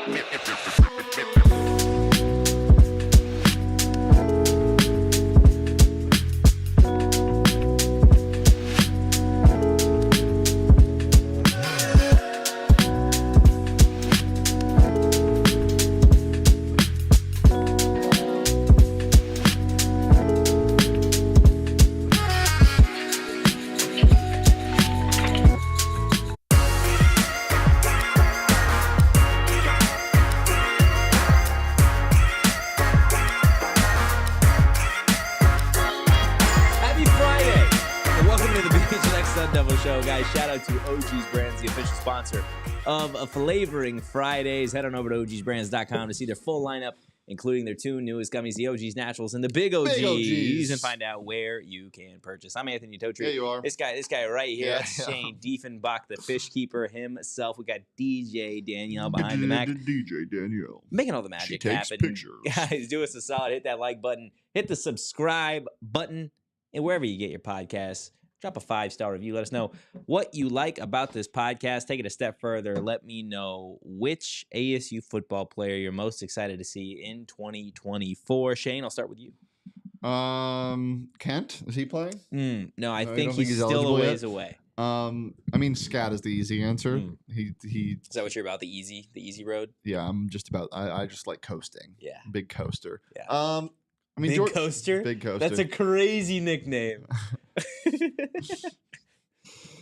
Of Flavoring Fridays. Head on over to ogsbrands.com to see their full lineup, including their two newest gummies, the OG's Naturals and the Big OGs, and find out where you can purchase. I'm Anthony Totri. Yeah, you are. This guy right here. Yeah, that's Shane Diefenbach, the fish keeper himself. We got DJ Danielle behind the Mac. DJ Danielle. Making all the magic happen. Pictures. Guys, do us a solid. Hit that like button. Hit the subscribe button. And wherever you get your podcasts, drop a 5-star review. Let us know what you like about this podcast. Take it a step further. Let me know which ASU football player you're most excited to see in 2024. Shane, I'll start with you. Kent, is he playing? No, I think he's still a ways away. I mean, Scat is the easy answer. He. Is that what you're about? The easy road? Yeah, I'm just about. I just like coasting. Yeah, big coaster. Yeah. I mean, Big Coaster. Big Coaster. That's a crazy nickname.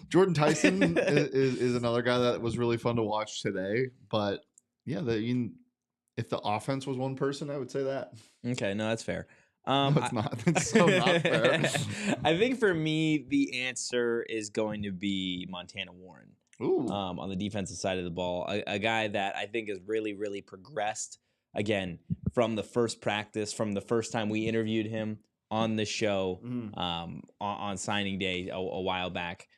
Jordyn Tyson is another guy that was really fun to watch today. But yeah, if the offense was one person, I would say that. Okay, no, that's fair. No, it's not. It's so not fair. I think for me, the answer is going to be Montana Warren. Ooh. On the defensive side of the ball, a guy that I think has really, really progressed. Again, from the first practice, from the first time we interviewed him on the show on signing day a while back.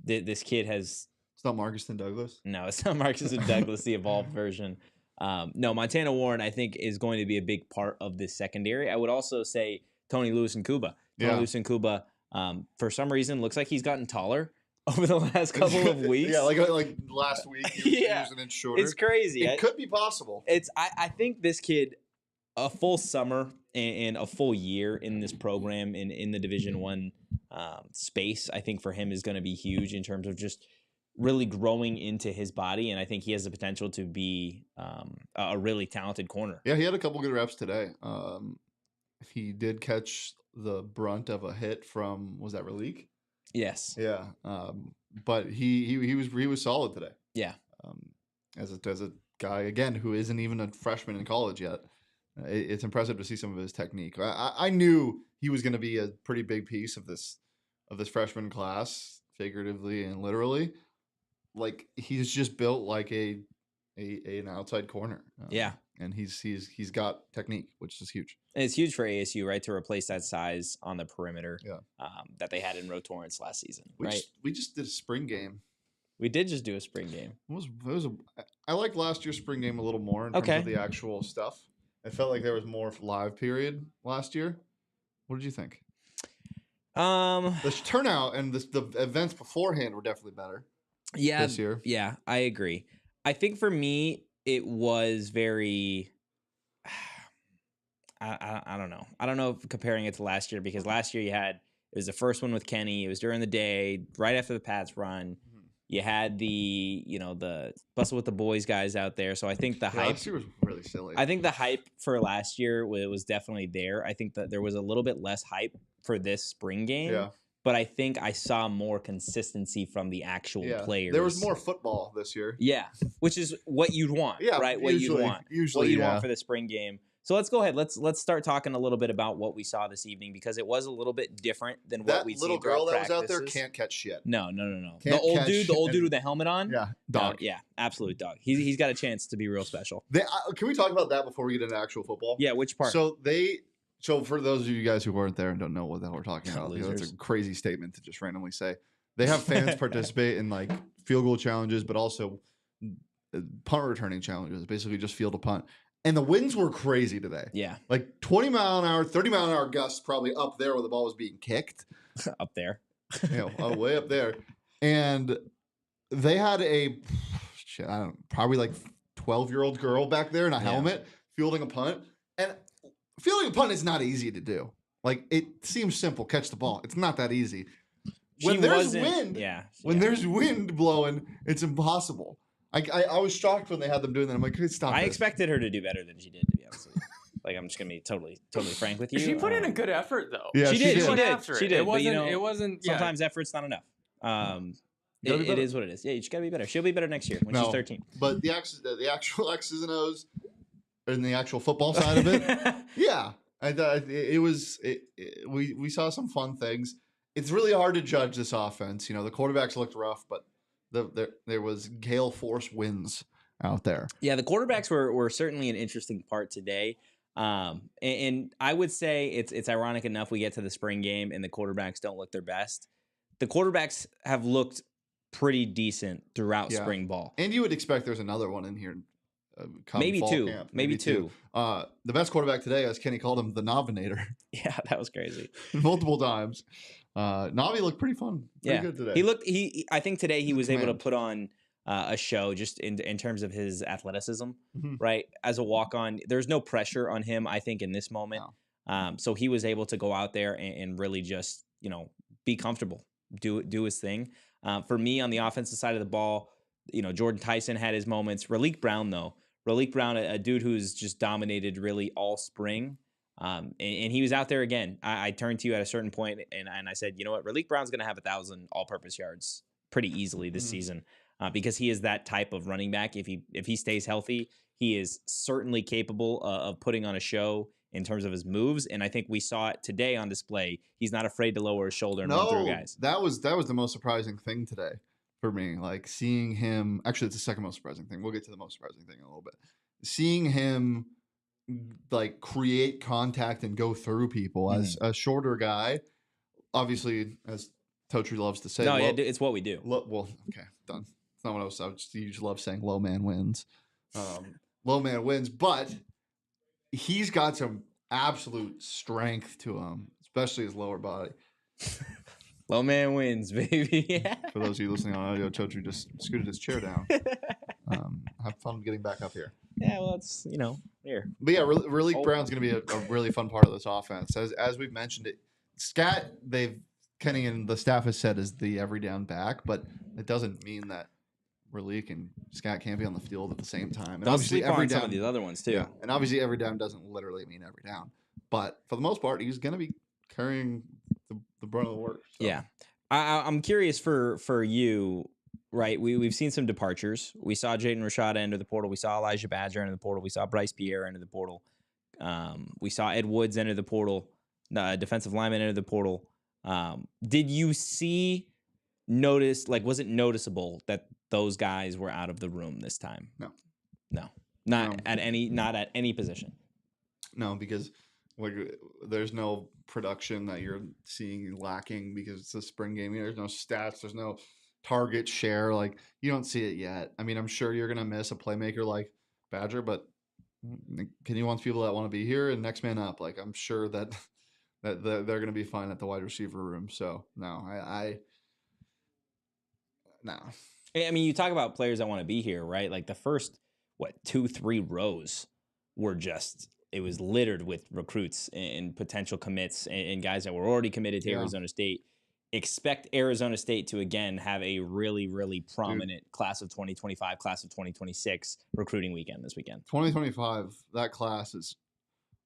This kid has... It's not Marcus and Douglas? No, it's not Marcus and Douglas, the evolved version. No, Montana Warren, I think, is going to be a big part of this secondary. I would also say Tony Lewis and Kuba. Tony Lewis and Kuba, for some reason, looks like he's gotten taller over the last couple of weeks. Yeah, like last week, he was an inch shorter. It's crazy. It could be possible. I think this kid, a full summer and a full year in this program in the Division I space, I think for him is going to be huge in terms of just really growing into his body, and I think he has the potential to be a really talented corner. Yeah, he had a couple good reps today. He did catch the brunt of a hit from, was that Raleigh? Yes. Yeah. But he was solid today. Yeah. As a guy again who isn't even a freshman in college yet, it's impressive to see some of his technique. I knew he was going to be a pretty big piece of this freshman class, figuratively and literally. Like he's just built like an outside corner. Yeah. And he's got technique, which is huge. And it's huge for ASU, right, to replace that size on the perimeter that they had in Roe Torrance last season. We just did a spring game. We did just do a spring game. I liked last year's spring game a little more in terms of the actual stuff. I felt like there was more live period last year. What did you think? The turnout and the events beforehand were definitely better. Yeah, this year. Yeah, I agree. I think for me, it was very. I don't know. I don't know if comparing it to last year, because last year it was the first one with Kenny. It was during the day, right after the Pats run. You had the Bustle with the Boys guys out there. So I think the hype. Last year was really silly. I think the hype for last year was definitely there. I think that there was a little bit less hype for this spring game. Yeah. But I think I saw more consistency from the actual players. There was more football this year. Yeah, which is what you'd want, right? What you'd want for the spring game. So let's go ahead. Let's start talking a little bit about what we saw this evening, because it was a little bit different than what we see. That little girl that was out there can't catch shit. No. The old dude with the helmet on. Yeah, dog. Yeah, absolute dog. He's got a chance to be real special. Can we talk about that before we get into actual football? Yeah, which part? So for those of you guys who weren't there and don't know what the hell we're talking about, that's a crazy statement to just randomly say. They have fans participate in like field goal challenges, but also punt returning challenges. Basically, just field a punt. And the winds were crazy today. Yeah. Like 20 mile an hour, 30 mile an hour gusts probably up there where the ball was being kicked. Up there. Way up there. And they had probably like 12-year-old girl back there in a helmet fielding a punt. And fielding a punt is not easy to do. Like, it seems simple. Catch the ball. It's not that easy. When there's wind blowing, it's impossible. I was shocked when they had them doing that. I'm like, stop. I expected her to do better than she did, to be honest with you. Like, I'm just gonna be totally frank with you. She put in a good effort, though. Yeah, she did. She did. But, It wasn't. Sometimes effort's not enough. It is what it is. Yeah, you just gotta be better. She'll be better next year when she's 13. But the actual X's and O's and the actual football side of it, yeah, we saw some fun things. It's really hard to judge this offense. The quarterbacks looked rough, but there was gale force winds out there. Yeah, the quarterbacks were certainly an interesting part today. And I would say it's ironic enough we get to the spring game and the quarterbacks don't look their best. The quarterbacks have looked pretty decent throughout spring ball. And you would expect there's another one in here. Maybe two. Camp. Maybe two. The best quarterback today, as Kenny called him, the Novinator. Yeah, that was crazy. Multiple times. Navi looked pretty fun. Pretty good today. I think today he was able to put on a show just in terms of his athleticism, right? As a walk-on, there's no pressure on him, I think, in this moment. No. So he was able to go out there and really just, be comfortable, do his thing. For me, on the offensive side of the ball, Jordyn Tyson had his moments. Raleek Brown, though. Raleek Brown, a dude who's just dominated really all spring. And he was out there again. I turned to you at a certain point and I said, you know what? Raleek Brown's going to have 1,000 all-purpose yards pretty easily this season. Because he is that type of running back. If he stays healthy, he is certainly capable of putting on a show in terms of his moves. And I think we saw it today on display. He's not afraid to lower his shoulder and run through guys. That was the most surprising thing today for me. Like seeing him. Actually, it's the second most surprising thing. We'll get to the most surprising thing in a little bit. Seeing him like create contact and go through people as a shorter guy. Obviously, as Totri loves to say. No, it's what we do. Well, okay, done. Not what I was. You just love saying low man wins. Low man wins, but he's got some absolute strength to him, especially his lower body. Low man wins, baby. For those of you listening on audio, Totri just scooted his chair down. Have fun getting back up here. Yeah, well, it's here. But yeah, Raleek Brown's going to be a really fun part of this offense. As we've mentioned it, Kenny and the staff has said is the every down back, but it doesn't mean that Raleek and Scott can't be on the field at the same time. And obviously every down, some of these other ones too. Yeah, and obviously every down doesn't literally mean every down, but for the most part, he's going to be carrying the brunt of the work. So. Yeah, I'm curious for you, right? We've seen some departures. We saw Jaden Rashada enter the portal. We saw Elijah Badger enter the portal. We saw Bryce Pierre enter the portal. We saw Ed Woods enter the portal. Defensive lineman enter the portal. Did you was it noticeable that those guys were out of the room this time? No, not at any position. No, because there's no production that you're seeing lacking because it's a spring game. There's no stats. There's no target share. Like you don't see it yet. I mean, I'm sure you're gonna miss a playmaker like Badger, but Kenny wants people that want to be here and next man up. Like I'm sure that they're going to be fine at the wide receiver room. So no, no. I mean, you talk about players that want to be here, right? Like the first 2-3 rows were it was littered with recruits and potential commits and guys that were already committed to Arizona State. Expect Arizona State to again have a really, really prominent class of 2025, class of 2026 recruiting weekend this weekend. 2025, that class is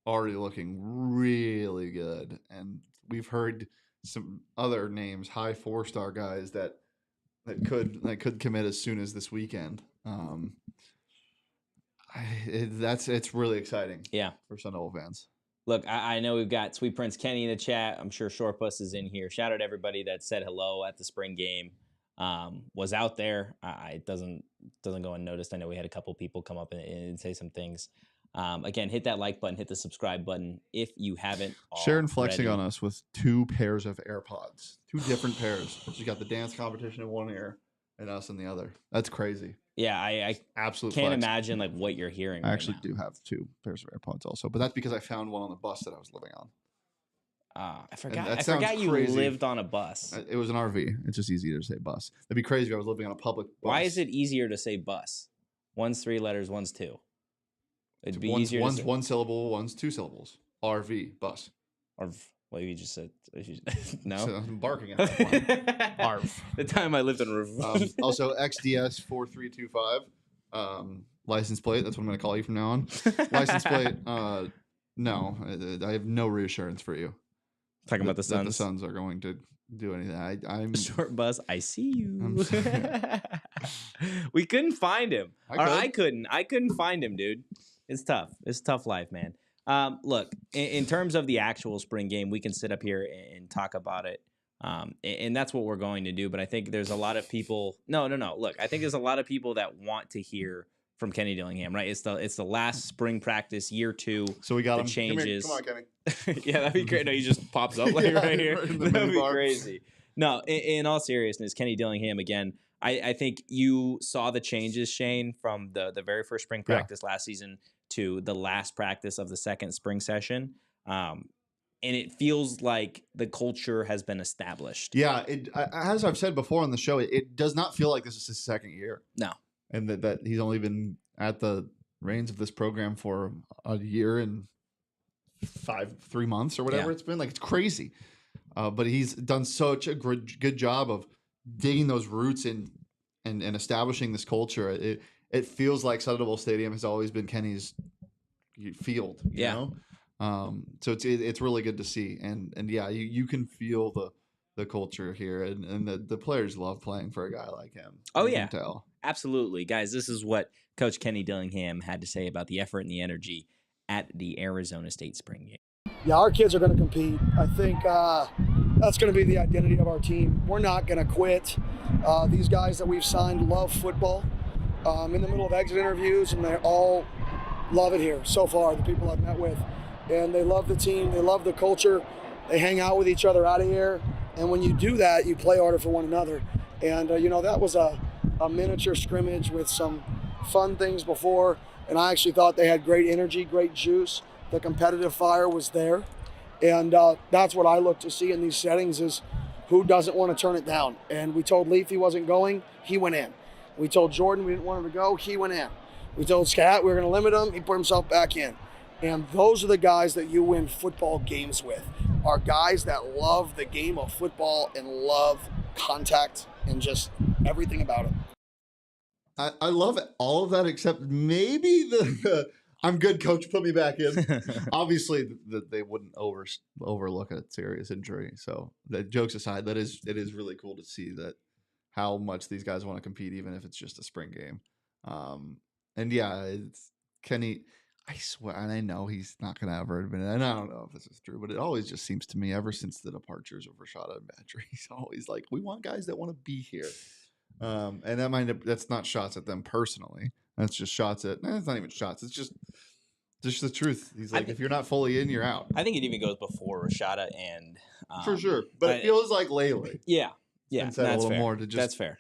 already looking really good, and we've heard some other names, high 4-star guys that could commit as soon as this weekend. It's really exciting. Yeah, for Sun Devil fans. Look, I know we've got Sweet Prince Kenny in the chat. I'm sure Shortbus is in here. Shout out to everybody that said hello at the spring game. Was out there. It doesn't go unnoticed. I know we had a couple people come up and say some things. Again, hit that like button, hit the subscribe button if you haven't already. Sharon flexing on us with 2 pairs of AirPods, 2 different pairs. She got the dance competition in one ear and us in the other. That's crazy. Yeah, I absolutely can't imagine what you're hearing. I actually do have 2 pairs of AirPods also, but that's because I found one on the bus that I was living on. I forgot you lived on a bus. It was an RV. It's just easier to say bus. It'd be crazy if I was living on a public bus. Why is it easier to say bus One's 3 letters, one's 2. It'd be one's, easier. one's 1 syllable, one's 2 syllables. RV, bus. Or what you just said? No. So I'm barking at that point. Arf. The time I lived on a roof. Also, XDS 4325. License plate. That's what I'm going to call you from now on. License plate. No, I have no reassurance for you. Talking about the Suns. That the Suns are going to do anything. I'm short bus. I see you. We couldn't find him. I couldn't find him, dude. It's tough. It's a tough life, man. Look, in terms of the actual spring game, we can sit up here and talk about it. And that's what we're going to do. But I think there's a lot of people. No. Look, I think there's a lot of people that want to hear from Kenny Dillingham, right? It's the last spring practice, year 2. So we got him. Changes. Come on, Kenny. Yeah, that'd be great. No, he just pops up like right here. Right in the That'd be minibar. crazy. No, in all seriousness, Kenny Dillingham again. I think you saw the changes, Shane, from the very first spring practice last season to the last practice of the second spring session. And it feels like the culture has been established. Yeah, as I've said before on the show, it does not feel like this is his second year. No. And that he's only been at the reins of this program for a year and 3 months or whatever it's been. Like, it's crazy. But he's done such a good job of digging those roots in and establishing this culture. It feels like Sun Devil Stadium has always been Kenny's field, you know? So it's really good to see. And yeah, you can feel the culture here, and the players love playing for a guy like him. Oh, you yeah. can tell. Absolutely. Guys, this is what Coach Kenny Dillingham had to say about the effort and the energy at the Arizona State spring game. Yeah, our kids are going to compete. I think that's going to be the identity of our team. We're not going to quit. These guys that we've signed love football. In the middle of exit interviews, and they all love it here so far, the people I've met with. And they love the team. They love the culture. They hang out with each other out of here. And when you do that, you play harder for one another. And, that was a miniature scrimmage with some fun things before. And I actually thought they had great energy, great juice. The competitive fire was there. And that's what I look to see in these settings is who doesn't want to turn it down. And we told Leaf he wasn't going. He went in. We told Jordyn we didn't want him to go. He went in. We told Scat we were going to limit him. He put himself back in. And those are the guys that you win football games with, are guys that love the game of football and love contact and just everything about it. I love all of that except maybe the I'm good, coach, put me back in. Obviously, they wouldn't overlook a serious injury. So, the jokes aside, it is really cool to see that how much these guys want to compete, even if it's just a spring game. And yeah, it's Kenny. I swear, and I know he's not going to ever admit it, and I don't know if this is true, but it always just seems to me, ever since the departures of Rashada and Badger, he's always like, we want guys that want to be here. And that's not shots at them personally. That's just shots at, it's not even shots. It's just the truth. He's like, if you're not fully in, you're out. I think it even goes before Rashada and for sure. But it feels like lately. Yeah. That's a little fair. More to just that's fair.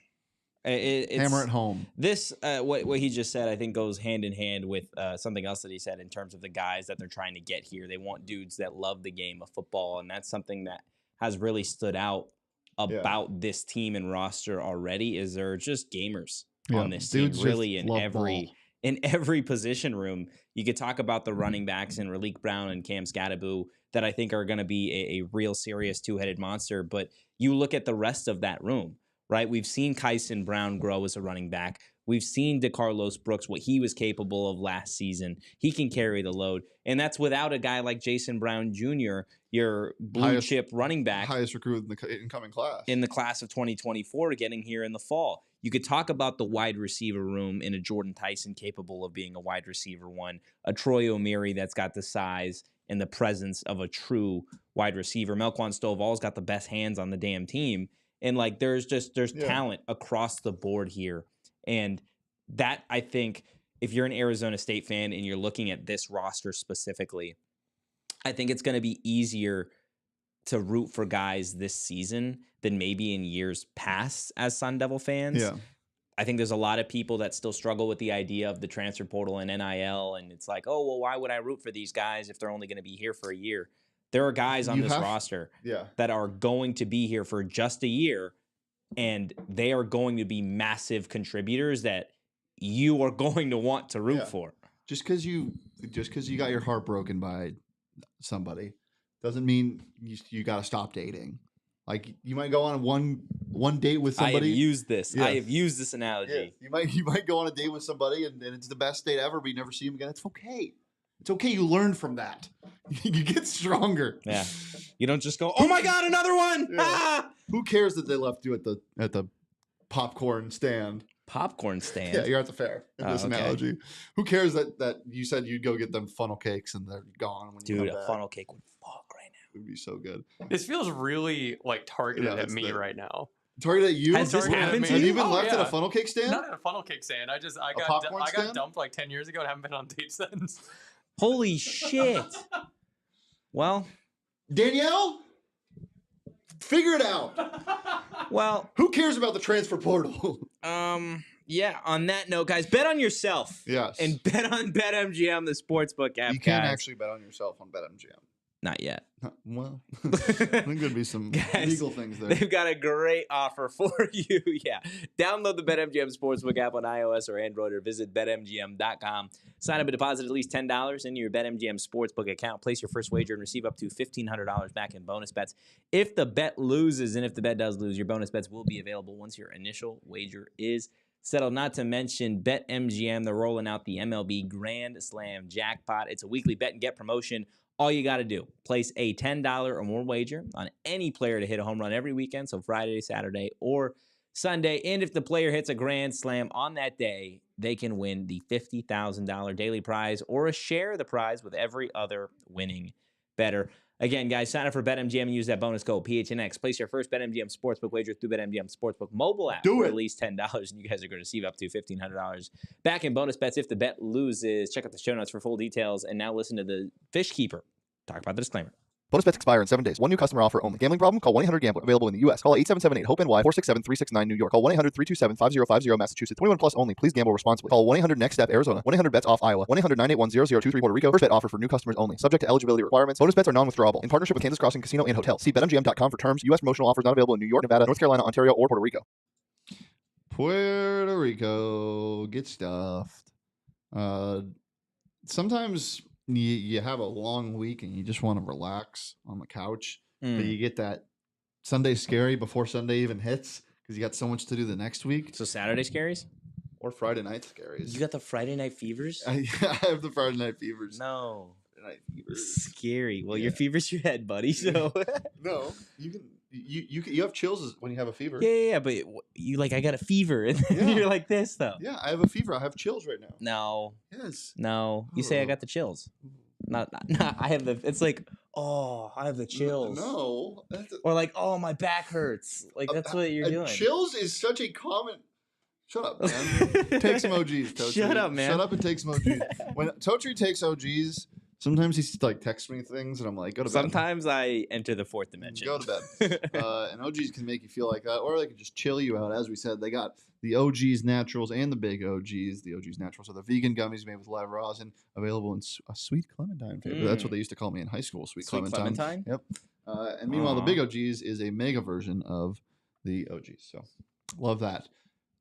It's, hammer it home. This, what he just said, I think goes hand in hand with something else that he said in terms of the guys that they're trying to get here. They want dudes that love the game of football, and that's something that has really stood out about this team and roster already. Is they're just gamers on this team, really in every position room. You could talk about the running backs and Raleek Brown and Cam Skattebo that I think are going to be a real serious two-headed monster. But you look at the rest of that room. Right, we've seen Tyson Brown grow as a running back. We've seen DeCarlos Brooks, what he was capable of last season. He can carry the load, and that's without a guy like Jason Brown Jr., your blue chip running back, highest recruit in the incoming class, in the class of 2024, getting here in the fall. You could talk about the wide receiver room in a Jordyn Tyson capable of being a wide receiver one, a Troy O'Meary that's got the size and the presence of a true wide receiver. Melquan Stovall's got the best hands on the damn team. And like there's talent across the board here. And that, I think, if you're an Arizona State fan and you're looking at this roster specifically, I think it's going to be easier to root for guys this season than maybe in years past as Sun Devil fans. Yeah. I think there's a lot of people that still struggle with the idea of the transfer portal and NIL. And it's like, oh, well, why would I root for these guys if they're only going to be here for a year? There are guys on this roster that are going to be here for just a year, and they are going to be massive contributors that you are going to want to root Yeah. for. Just because you got your heart broken by somebody doesn't mean you got to stop dating. Like you might go on one date with somebody. I have used this. Yeah. I have used this analogy. Yeah. You might go on a date with somebody and it's the best date ever, but you never see them again. It's okay. It's okay. You learn from that. You get stronger. Yeah. You don't just go, oh my God, another one. Yeah. Ah! Who cares that they left you at the popcorn stand? Popcorn stand. Yeah, you're at the fair in this okay. analogy. Who cares that you said you'd go get them funnel cakes and they're gone when you Dude, come a back? funnel cake would fuck right now. It would be so good. This feels really like targeted Yeah, at me right now. Target at you? Has this Targeted at happened me. to Have you? you been Oh, left at yeah. a funnel cake stand? Not at a funnel cake stand. I popcorn got stand? dumped like 10 years ago and haven't been on dates since. Holy shit. Well, Danielle? Figure it out. well, Who cares about the transfer portal? yeah, on that note, guys, bet on yourself. Yes. And bet on BetMGM, the sportsbook app. you can't guys. actually bet on yourself on BetMGM. Not yet. Well, I think there'd be some Guys, legal things there. They've got a great offer for you. Yeah. Download the BetMGM Sportsbook app on iOS or Android or visit BetMGM.com. Sign up and deposit at least $10 into your BetMGM Sportsbook account. Place your first wager and receive up to $1,500 back in bonus bets. If the bet loses, and if the bet does lose, your bonus bets will be available once your initial wager is settled. Not to mention BetMGM, they're rolling out the MLB Grand Slam Jackpot. It's a weekly bet and get promotion. All you got to do, place a $10 or more wager on any player to hit a home run every weekend, so Friday, Saturday, or Sunday. And if the player hits a grand slam on that day, they can win the $50,000 daily prize or a share of the prize with every other winning bettor. Again, guys, sign up for BetMGM and use that bonus code PHNX. Place your first BetMGM Sportsbook wager through BetMGM Sportsbook mobile app for at least $10, and you guys are going to receive up to $1,500 back in bonus bets if the bet loses. Check out the show notes for full details, and now listen to the Fish Keeper talk about the disclaimer. Bonus bets expire in 7 days. One new customer offer only. Gambling problem? Call 1-800-GAMBLER. Available in the U.S. Call 877-8-HOPE-NY 467-369 New York. Call 1-800-327-5050 Massachusetts. 21 plus only. Please gamble responsibly. Call 1-800-NEXT-STEP Arizona. 1-800-BETS-OFF Iowa. 1-800-981-0023 Puerto Rico. First bet offer for new customers only. Subject to eligibility requirements. Bonus bets are non-withdrawable. In partnership with Kansas Crossing Casino and Hotel. See BetMGM.com for terms. U.S. promotional offers not available in New York, Nevada, North Carolina, Ontario, or Puerto Rico. Puerto Rico, get stuffed. Sometimes you have a long week and you just want to relax on the couch, but you get that Sunday scary before Sunday even hits because you got so much to do the next week. So Saturday scaries? Or Friday night scaries. You got the Friday night fevers? I have the Friday night fevers. No. Friday night fevers. Scary. Well, your Yeah. fever's your head, buddy. So No, you have chills when you have a fever. yeah, but you like I got a fever, and then Yeah. you're like this though. Yeah, I have a fever. I have chills right now. No, Yes. no. You say I Oh. got the chills. Not. I have the. It's like, oh, I have the chills. No. That's Or like, oh, my back hurts. Like that's what you're doing. Chills is such a common. Shut up, man. Take some OGs, Totri. Shut up, man. Shut up and take some OGs. When Totri takes OGs, sometimes he's like texts me things, and I'm like, go to bed. Sometimes I enter the fourth dimension. Go to bed. And OGs can make you feel like that, or they can just chill you out. As we said, they got the OGs Naturals and the big OGs. The OGs Naturals are the vegan gummies made with live rosin, available in a sweet clementine flavor. That's what they used to call me in high school, sweet clementine. Yep. And meanwhile, the big OGs is a mega version of the OGs. So love that.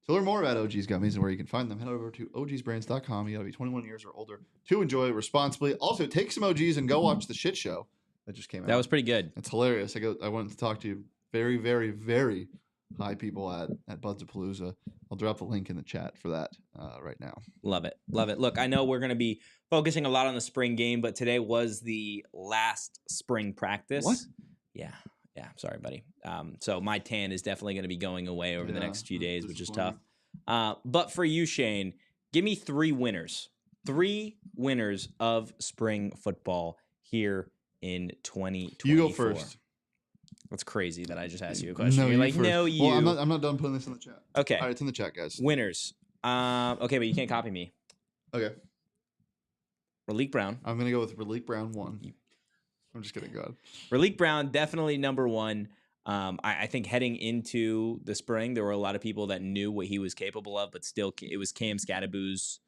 To learn more about OG's gummies and where you can find them, head over to ogsbrands.com. You got to be 21 years or older to enjoy responsibly. Also, take some OGs and go watch the shit show that just came out. That was pretty good. It's hilarious. I wanted to talk to very, very, very high people at Buds-A-Palooza. I'll drop the link in the chat for that right now. Love it. Love it. Look, I know we're going to be focusing a lot on the spring game, but today was the last spring practice. What? Yeah. Yeah. Sorry, buddy. So my tan is definitely going to be going away over the next few days, which is tough. But for you, Shane, give me 3 winners. 3 winners of spring football here in 2024. You go first. That's crazy that I just asked you a question. No, You're like, first. no, you. Well, I'm not done putting this in the chat. Okay. All right, it's in the chat, guys. Winners. Okay, but you can't copy me. Okay. Raleek Brown. I'm going to go with Raleek Brown 1. I'm just kidding. Go ahead. Raleek Brown, definitely number 1. I think heading into the spring, there were a lot of people that knew what he was capable of, but still it was Cam Skattebo's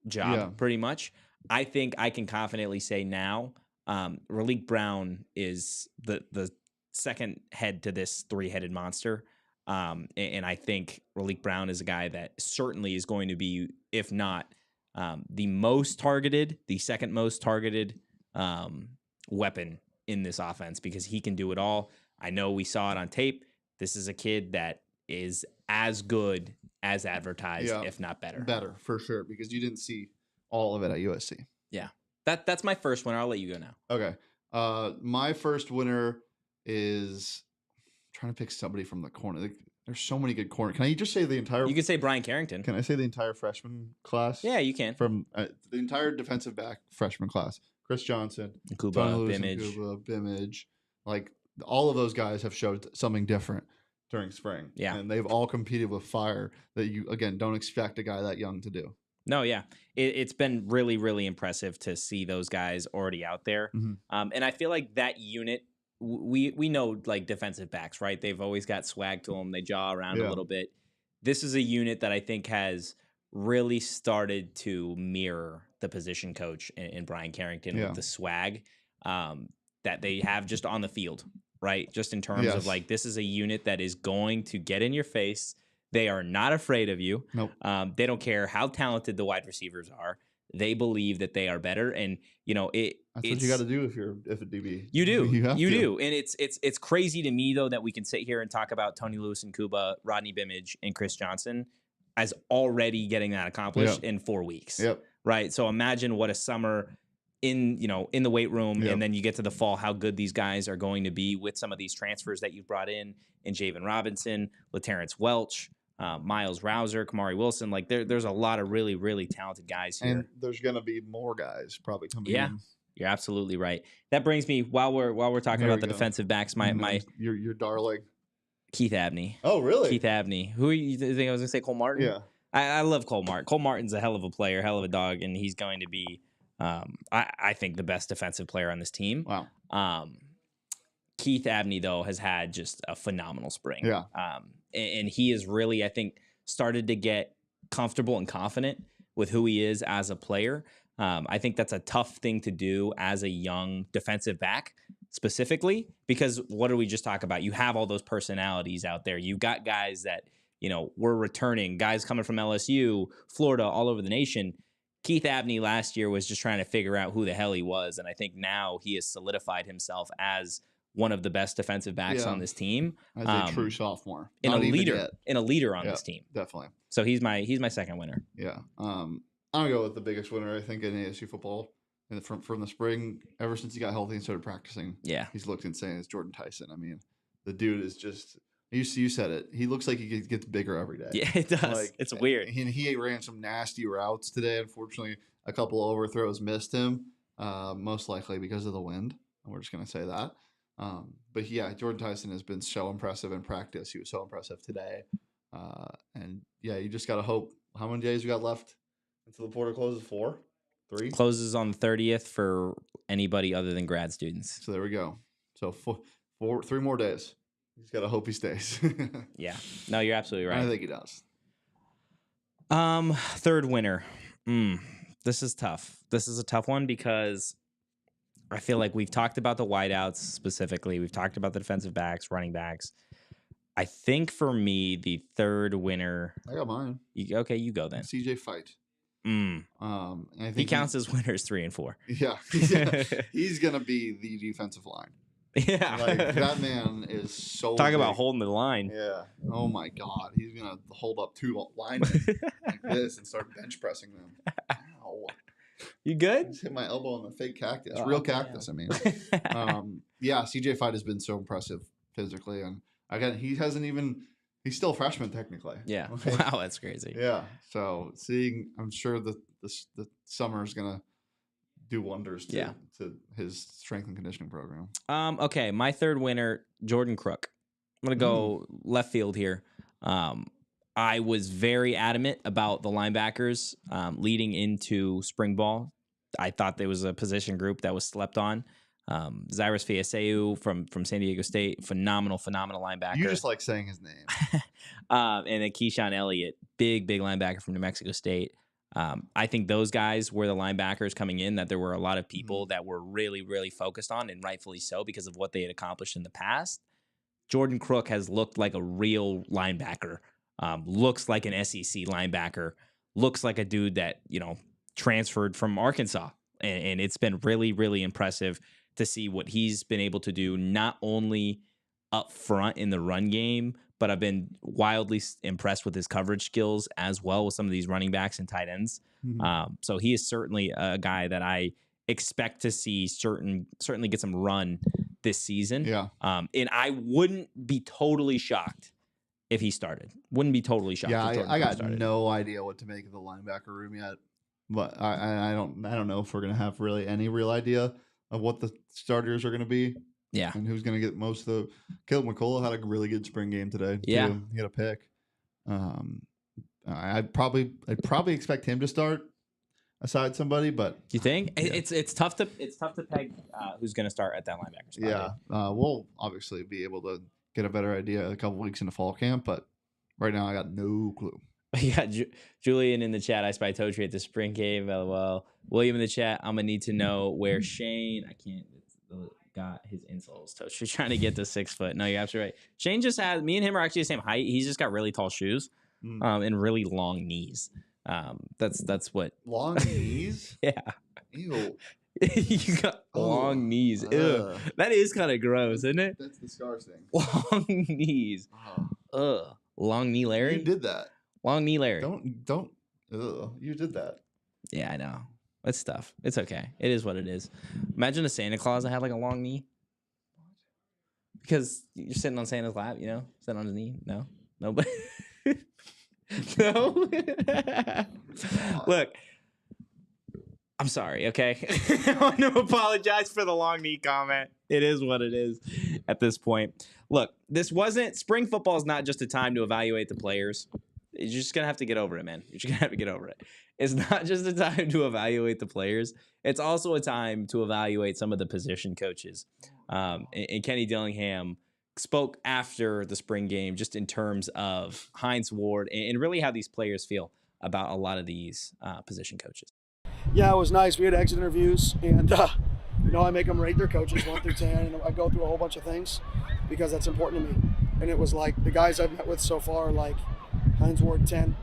job pretty much. I think I can confidently say now, Raleek Brown is the second head to this 3-headed monster. And I think Raleek Brown is a guy that certainly is going to be, if not the most targeted, the second most targeted weapon in this offense, because he can do it all. I know we saw it on tape. This is a kid that is as good as advertised, if not better. Better, for sure, because you didn't see all of it at USC. Yeah. That's my first winner. I'll let you go now. Okay. My first winner is trying to pick somebody from the corner. There's so many good corners. Can I just say the entire? You can say Brian Carrington. Can I say the entire freshman class? Yeah, you can. From the entire defensive back freshman class: Chris Johnson, Kuba, Bimmage. Like all of those guys have showed something different during spring. Yeah, and they've all competed with fire that you again don't expect a guy that young to do. No, yeah. It's been really, really impressive to see those guys already out there. Mm-hmm. And I feel like that unit, we know like defensive backs, right? They've always got swag to them. They jaw around a little bit. This is a unit that I think has really started to mirror the position coach in Brian Carrington with the swag that they have just on the field, right? Just in terms of like, this is a unit that is going to get in your face. They are not afraid of you. Nope. They don't care how talented the wide receivers are. They believe that they are better, and that's what you got to do if a DB. You do, you do, and it's crazy to me though that we can sit here and talk about Tony Lewis and Kuba, Rodney Bimmage, and Chris Johnson as already getting that accomplished in 4 weeks. Yep. Right. So imagine what a summer in the weight room, and then you get to the fall, how good these guys are going to be with some of these transfers that you've brought in Javen Robinson, LaTerrence Welch. Myles Rouser, Kamari Wilson, like there's a lot of really, really talented guys here. And there's gonna be more guys probably coming in. You're absolutely right. That brings me while we're talking about the defensive backs, my your darling Keith Abney. Oh really? Keith Abney. Who you think I was gonna say? Cole Martin? Yeah. I love Cole Martin. Cole Martin's a hell of a player, hell of a dog, and he's going to be I think the best defensive player on this team. Wow. Keith Abney though has had just a phenomenal spring. Yeah. And he is really, I think, started to get comfortable and confident with who he is as a player. I think that's a tough thing to do as a young defensive back specifically, because what did we just talk about? You have all those personalities out there. You've got guys that, were returning, guys coming from LSU, Florida, all over the nation. Keith Abney last year was just trying to figure out who the hell he was. And I think now he has solidified himself as one of the best defensive backs on this team, as a true sophomore, and a leader on this team. Definitely. So he's my second winner. Yeah. I'm gonna go with the biggest winner I think in ASU football from the spring. Ever since he got healthy and started practicing, he's looked insane. It's Jordyn Tyson. I mean, the dude is just. You said it. He looks like he gets bigger every day. Yeah, it does. It's weird. He ran some nasty routes today. Unfortunately, a couple overthrows missed him, most likely because of the wind. We're just gonna say that. But Jordyn Tyson has been so impressive in practice. He was so impressive today. And you just got to hope. How many days we got left until the portal closes? 4? 3? Closes on the 30th for anybody other than grad students. So there we go. So 3 more days. He's got to hope he stays. Yeah. No, you're absolutely right. I think he does. Third winner. This is tough. This is a tough one because I feel like we've talked about the wideouts specifically. We've talked about the defensive backs, running backs. I think for me, the third winner. I got mine. You go then. CJ Fight. I think he counts as winners 3 and 4. Yeah. He's gonna be the defensive line. Yeah. Like that man is so. Talk big. about holding the line. Yeah. Oh my God. He's gonna hold up 2 linemen like this and start bench pressing them. Ow. You good? I just hit my elbow on the fake cactus. Real cactus, I mean. CJ Fight has been so impressive physically. And again, he's still a freshman technically. Yeah. Wow, that's crazy. Yeah. So I'm sure that the summer is going to do wonders to his strength and conditioning program. Okay. My third winner, Jordan Crook. I'm going to go left field here. I was very adamant about the linebackers leading into spring ball. I thought there was a position group that was slept on. Cyrus Fiaseu from San Diego State, phenomenal linebacker. You just like saying his name. And then Keyshawn Elliott, big linebacker from New Mexico State. I think those guys were the linebackers coming in that there were a lot of people that were really, really focused on, and rightfully so because of what they had accomplished in the past. Jordyn Crook has looked like a real linebacker. Looks like an SEC linebacker. Looks like a dude that, transferred from Arkansas. And it's been really, really impressive to see what he's been able to do, not only up front in the run game, but I've been wildly impressed with his coverage skills as well with some of these running backs and tight ends. Mm-hmm. So he is certainly a guy that I expect to see certainly get some run this season. Yeah. And I wouldn't be totally shocked if he started. Wouldn't be totally shocked. Yeah, if Jordyn I Crook got started. no idea what to make of the linebacker room yet. But I don't know if we're gonna have really any real idea of what the starters are gonna be. Yeah. And who's gonna get most of the Caleb McCullough had a really good spring game today. Yeah. Too. He had a pick. I'd probably expect him to start aside somebody, but Do you think? Yeah. It's tough to peg who's gonna start at that linebacker spot. yeah. We'll obviously be able to get a better idea a couple weeks into fall camp, but right now I got no clue. You got Julian in the chat. I spy Totri at the spring game. LOL. William in the chat. I'm gonna need to know where Shane. I can't. Got his insoles. Totri trying to get to 6 foot. No, you're absolutely right. Shane just has. Me and him are actually the same height. He's just got really tall shoes, and really long knees. That's what. Long knees? Yeah. Ew. You got long knees. Ew. That is kind of gross, isn't it? That's the scars thing. Long knees. Ugh. Long knee Larry. You did that. Long knee Larry. Don't. Ugh, you did that. Yeah, I know. It's tough. It's okay. It is what it is. Imagine a Santa Claus that had like a long knee. Because you're sitting on Santa's lap, sitting on his knee. No, but no. Look, I'm sorry. Okay, I want to apologize for the long knee comment. It is what it is at this point. Look, spring football is not just a time to evaluate the players. You're just going to have to get over it, man. You're just going to have to get over it. It's not just a time to evaluate the players. It's also a time to evaluate some of the position coaches. And Kenny Dillingham spoke after the spring game just in terms of Hines Ward and really how these players feel about a lot of these position coaches. Yeah, it was nice. We had exit interviews, and I make them rate their coaches 1 through 10, and I go through a whole bunch of things because that's important to me. And it was like the guys I've met with so far, like Hines Ward 10,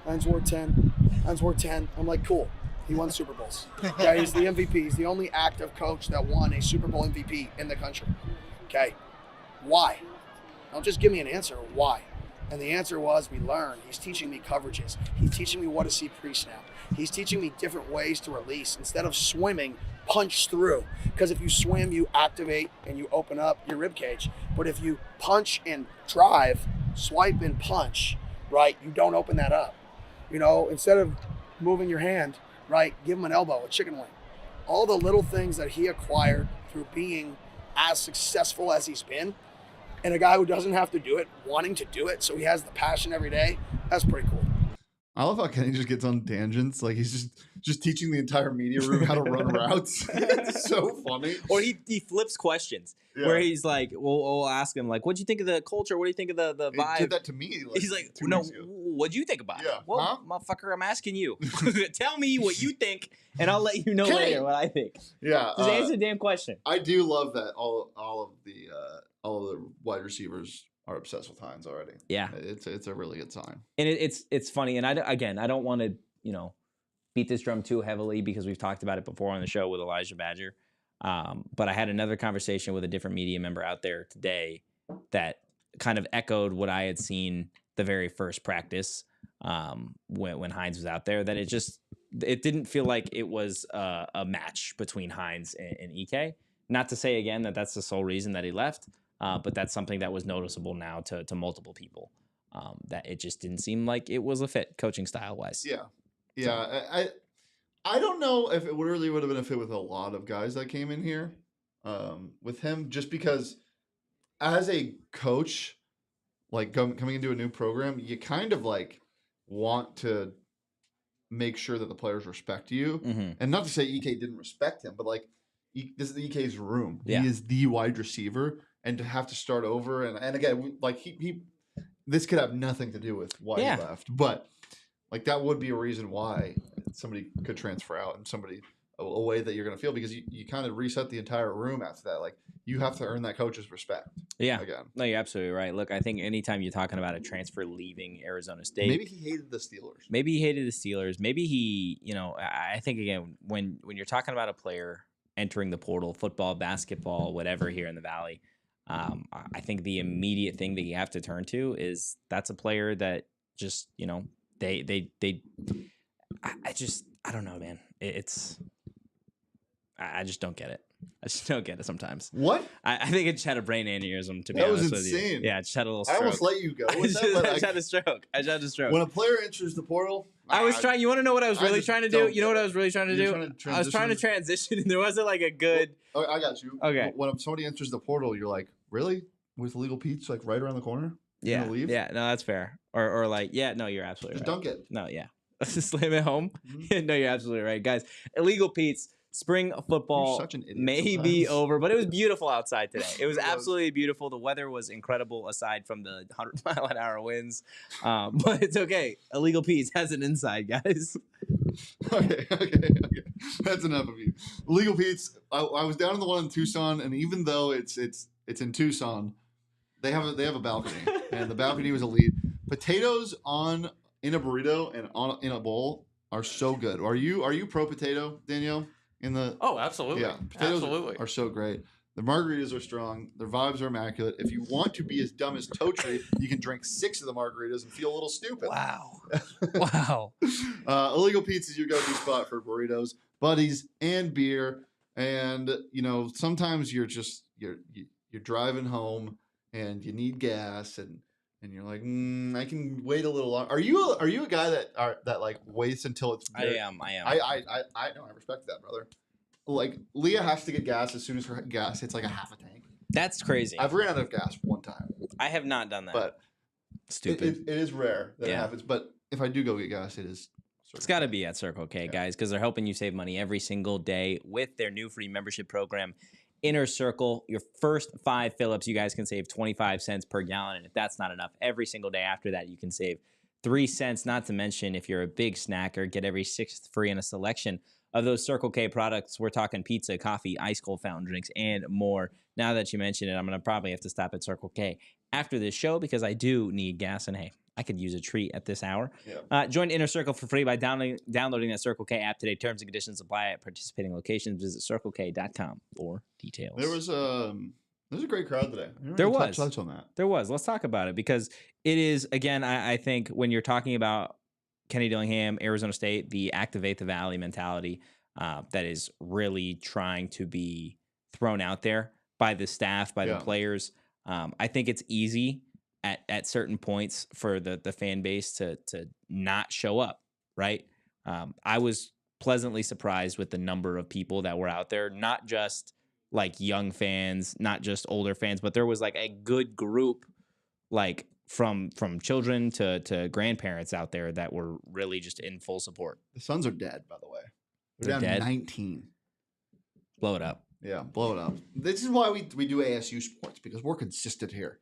Hines Ward 10, Hines Ward 10. I'm like, cool. He won Super Bowls. Okay, he's the MVP. He's the only active coach that won a Super Bowl MVP in the country. Okay, why? Don't just give me an answer. Why? And the answer was, we learned. He's teaching me coverages. He's teaching me what to see pre-snap. He's teaching me different ways to release. Instead of swimming, punch through. Because if you swim, you activate and you open up your rib cage. But if you punch and drive, swipe and punch, right, you don't open that up. Instead of moving your hand, right, give him an elbow, a chicken wing. All the little things that he acquired through being as successful as he's been, and a guy who doesn't have to do it, wanting to do it, so he has the passion every day, that's pretty cool. I love how Kenny just gets on tangents. Like he's just teaching the entire media room how to run routes. It's so funny. Or he flips questions where he's like, we'll ask him, like, what'd you think of the culture? What do you think of the vibe? He did that to me. He's like, no, what'd you think about it? Well, motherfucker, I'm asking you. Tell me what you think, and I'll let you know later what I think. Yeah. Just answer the damn question. I do love that all of the wide receivers are obsessed with Hines already. Yeah. It's a really good sign. And it's funny. And I don't want to, beat this drum too heavily because we've talked about it before on the show with Elijah Badger. But I had another conversation with a different media member out there today that kind of echoed what I had seen the very first practice when Hines was out there, that it didn't feel like it was a match between Hines and EK. Not to say again that that's the sole reason that he left. But that's something that was noticeable now to multiple people, that it just didn't seem like it was a fit coaching style wise. Yeah. I don't know if it really would have been a fit with a lot of guys that came in here with him, just because as a coach, like coming into a new program, you kind of like want to make sure that the players respect you. Mm-hmm. And not to say EK didn't respect him, but like this is EK's room. Yeah. He is the wide receiver. And to have to start over, and again, like he this could have nothing to do with why he left, but like that would be a reason why somebody could transfer out and somebody a way that you're going to feel, because you kind of reset the entire room after that. Like, you have to earn that coach's respect. Yeah. Again. No, you're absolutely right. Look, I think anytime you're talking about a transfer leaving Arizona State, Maybe he hated the Steelers. Maybe he, I think, again, when you're talking about a player entering the portal, football, basketball, whatever here in the Valley, I think the immediate thing that you have to turn to is that's a player that just, I don't know, man. I just don't get it. I just don't get it sometimes. What? I think it just had a brain aneurysm, to be That was honest with you. insane. Yeah, it just had a little I stroke. almost let you go with that, but I just had a stroke. when a player enters the portal, I was trying. You want to know what I was really trying to do? You know what I was really trying to do? I was trying to transition, and there wasn't like a good. Oh, I got you. Okay. When somebody enters the portal, you're like, really? With Legal Pete's like right around the corner? You're gonna leave? Yeah. No, that's fair. Or like, yeah. No, you're absolutely Just right. dunk it. No, yeah. Let's just slam it home. Mhm. No, you're absolutely right, guys. Illegal Pete's. Spring football You're such an idiot may sometimes. be over, but it was beautiful outside today. It was It was. absolutely beautiful. The weather was incredible, aside from the 100-mile-an-hour winds. But it's okay. Illegal Pete's has an inside, guys. Okay. That's enough of you. Legal Pete's. I was down in the one in Tucson, and even though it's in Tucson, they have a balcony, and the balcony was elite. Potatoes in a burrito and in a bowl are so good. Are you pro potato, Danielle? Oh, absolutely. Yeah, potatoes Absolutely. are so great. The margaritas are strong. Their vibes are immaculate. If you want to be as dumb as Totri, you can drink 6 of the margaritas and feel a little stupid. Wow. Wow. Illegal Pete's is your go-to spot for burritos, buddies, and beer. And sometimes you're driving home and you need gas, and you're like, I can wait a little longer. Are you a guy that like waits until it's? I am. I know. I respect that, brother. Like, Leah has to get gas as soon as her gas hits like a half a tank. That's crazy. I've ran out of gas one time. I have not done that. But Stupid. It is rare that it Yeah. happens. But if I do go get gas, it is. It's got to be at Circle K, guys, because they're helping you save money every single day with their new free membership program, Inner Circle. Your first 5 fill-ups, you guys can save 25 cents per gallon. And if that's not enough, every single day after that, you can save 3 cents. Not to mention, if you're a big snacker, get every 6th free in a selection of those Circle K products. We're talking pizza, coffee, ice cold fountain drinks, and more. Now that you mention it, I'm going to probably have to stop at Circle K after this show because I do need gas, and hey, I could use a treat at this hour. Yeah. Join Inner Circle for free by downloading that Circle K app today. Terms and conditions apply at participating locations. Visit CircleK.com for details. There was a great crowd today. There was. Touch on that. There was. Let's talk about it because it is, again, I think when you're talking about Kenny Dillingham, Arizona State, the Activate the Valley mentality that is really trying to be thrown out there by the staff, by the players. I think it's easy at certain points for the fan base to not show up, right? I was pleasantly surprised with the number of people that were out there, not just like young fans, not just older fans, but there was like a good group, like from children to grandparents out there that were really just in full support. The Suns are dead, by the way. They're down dead? 19. Blow it up. Yeah, blow it up. This is why we do ASU sports, because we're consistent here.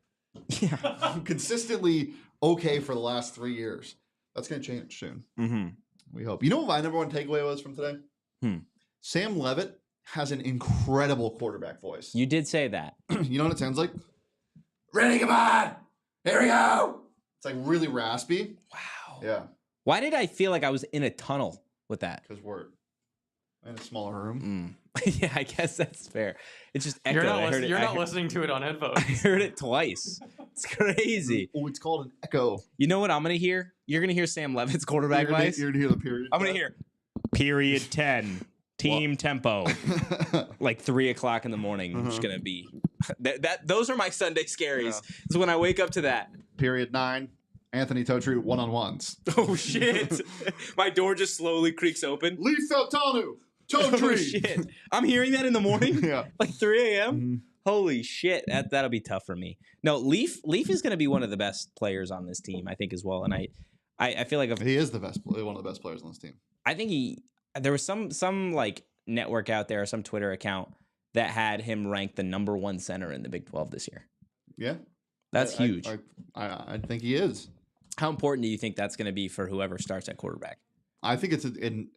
Yeah. Consistently okay for the last 3 years. That's going to change soon. Mm-hmm. We hope. You know what my number one takeaway was from today? Sam Levitt has an incredible quarterback voice. You did say that. You know what it sounds like? Ready, come on! Here we go! It's like really raspy. Wow. Yeah, Why did I feel like I was in a tunnel with that? because we're in a smaller room. Yeah, I guess that's fair. It's just echoed. You're not listening to it on headphones. I heard it twice. It's crazy. Oh, it's called an echo. You know what I'm going to hear? You're going to hear Sam Levitt's quarterback voice. You're going to hear the period. I'm going to hear period 10, team tempo, like 3 o'clock in the morning. I'm just going to be those are my Sunday scaries. Yeah. So when I wake up to that. Period 9. Anthony Totri one-on-ones. Oh, shit. My door just slowly creaks open. Lee Feltanu. Totri. Oh, shit. I'm hearing that in the morning? Yeah. Like 3 a.m.? Mm-hmm. Holy shit. That'll be tough for me. No, Leaf is going to be one of the best players on this team, I think, as well. And I feel like He is one of the best players on this team. I think there was some like network out there, some Twitter account that had him ranked the number 1 center in the Big 12 this year. Yeah. That's huge. I think he is. How important do you think that's going to be for whoever starts at quarterback? I think it's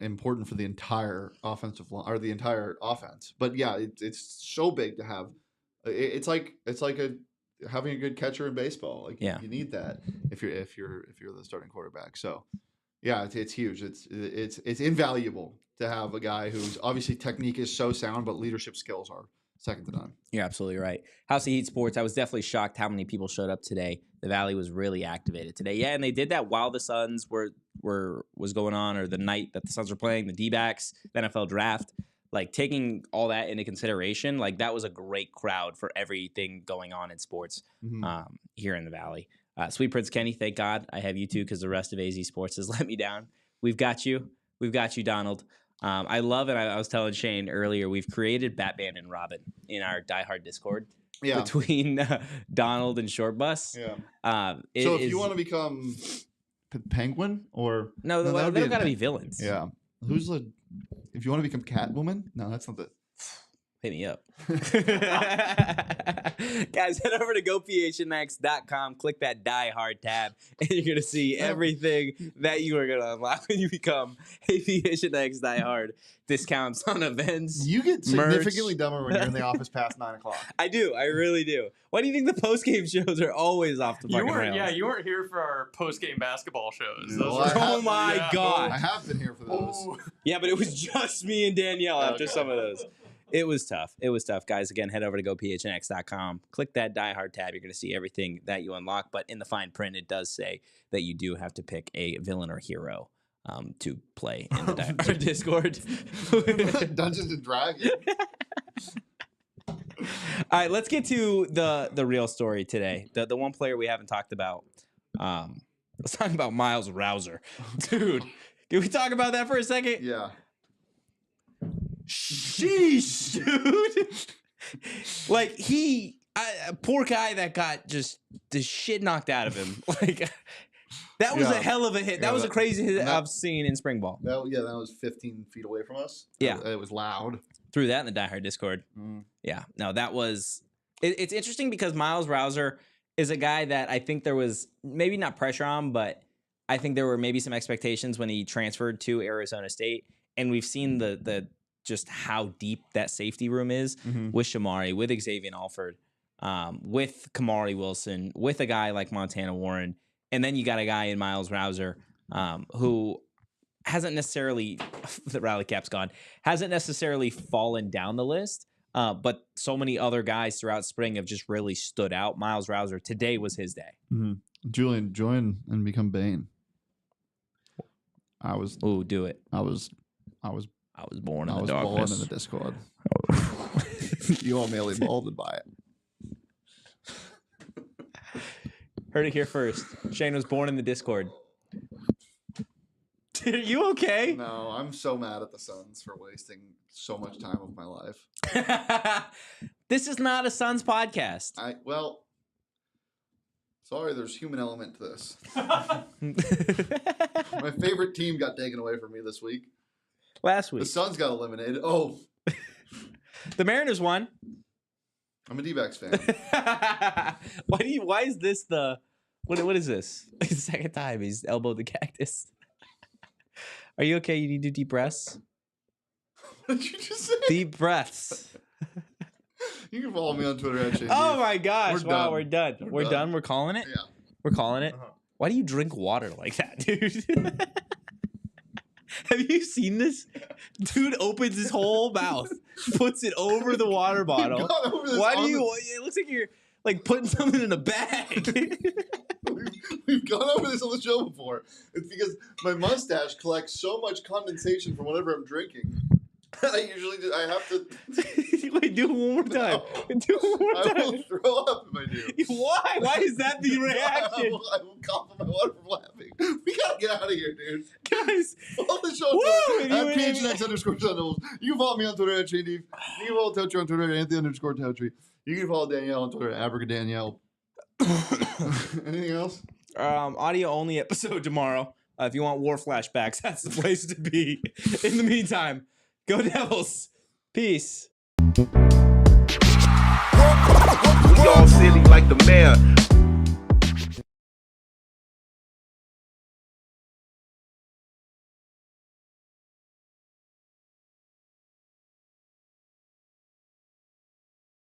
important for the entire offensive line or the entire offense. But yeah, it's so big to have. It's like having a good catcher in baseball. Like you need that if you're the starting quarterback. So yeah, it's huge. It's invaluable to have a guy whose obviously technique is so sound, but leadership skills are second to none. You're absolutely right. House of Heat Sports, I was definitely shocked how many people showed up today. The Valley was really activated today. Yeah, and they did that while the Suns was going on, or the night that the Suns were playing, the D-backs, the NFL draft. Like, taking all that into consideration, like, that was a great crowd for everything going on in sports here in the Valley. Sweet Prince Kenny, thank God I have you two, because the rest of AZ Sports has let me down. We've got you. We've got you, Donald. I love it. I was telling Shane earlier, we've created Batman and Robin in our diehard Discord between Donald and Short Bus. Yeah. So if you want to become Penguin or no, they've got to be villains. Yeah. If you want to become Catwoman? No, that's not the. Hit me up. Guys, head over to gophnx.com, click that Die Hard tab, and you're going to see everything that you are going to unlock when you become a PHNX Die Hard. Discounts on events. You get significantly dumber when you're in the office past 9 o'clock. I do. I really do. Why do you think the post-game shows are always off the fucking rails? Yeah, you weren't here for our post-game basketball shows. Oh my God. I have been here for those. Oh. Yeah, but it was just me and Danielle after some of those. It was tough. It was tough, guys. Again, head over to gophnx.com. Click that Die Hard tab. You're going to see everything that you unlock. But in the fine print, it does say that you do have to pick a villain or hero to play in the Die Hard Discord. Dungeons and Dragons. All right, let's get to the real story today. The one player we haven't talked about. Let's talk about Myles Rouser. Dude, can we talk about that for a second? Yeah. Sheesh, dude. Like, poor guy that got just the shit knocked out of him. Like, that was a hell of a hit. That was a crazy hit I've seen in spring ball. That was 15 feet away from us. Yeah. It was loud. Threw that in the Die Hard Discord. Yeah. No, that was... It's interesting because Myles Rouser is a guy that I think there was maybe not pressure on, but I think there were maybe some expectations when he transferred to Arizona State. And we've seen the just how deep that safety room is with Shamari, with Xavier Alford, with Kamari Wilson, with a guy like Montana Warren. And then you got a guy in Myles Rouser who hasn't necessarily, the rally cap's gone, hasn't necessarily fallen down the list, but so many other guys throughout spring have just really stood out. Myles Rouser, today was his day. Julian, join and become Bane. Ooh, do it. I was born in the darkness. I was born in the Discord. You want Melee molded by it. Heard it here first. Shane was born in the Discord. Are you okay? No, I'm so mad at the Suns for wasting so much time of my life. This is not a Suns podcast. Sorry, there's human element to this. My favorite team got taken away from me this week. Last week. The Suns got eliminated. Oh. The Mariners won. I'm a D-backs fan. Why is this what is this? It's the second time he's elbowed the cactus. Are you okay? You need to do deep breaths? What did you just say? Deep breaths. You can follow me on Twitter at Shane. Oh my gosh. We're done. We're done. We're calling it? Yeah. We're calling it? Why do you drink water like that, dude? Have you seen this? Dude opens his whole mouth, puts it over the water bottle. It looks like you're like putting something in a bag. We've gone over this on the show before. It's because my mustache collects so much condensation from whatever I'm drinking. I have to. Wait, do it one more time. No. Do it one more time. I will throw up if I do. Why? Why is that the reaction? I will cough on my water from laughing. We gotta get out of here, dude. Guys, follow the show on Twitter at PHNX_Sunnobles. You can follow me on Twitter at Shane. You can follow Totri on Twitter at Anthony_Totri. You can follow Danielle on Twitter at Abracadanielle. Anything else? Audio only episode tomorrow. If you want war flashbacks, that's the place to be. In the meantime, go Devils. Peace. We all silly like the mayor.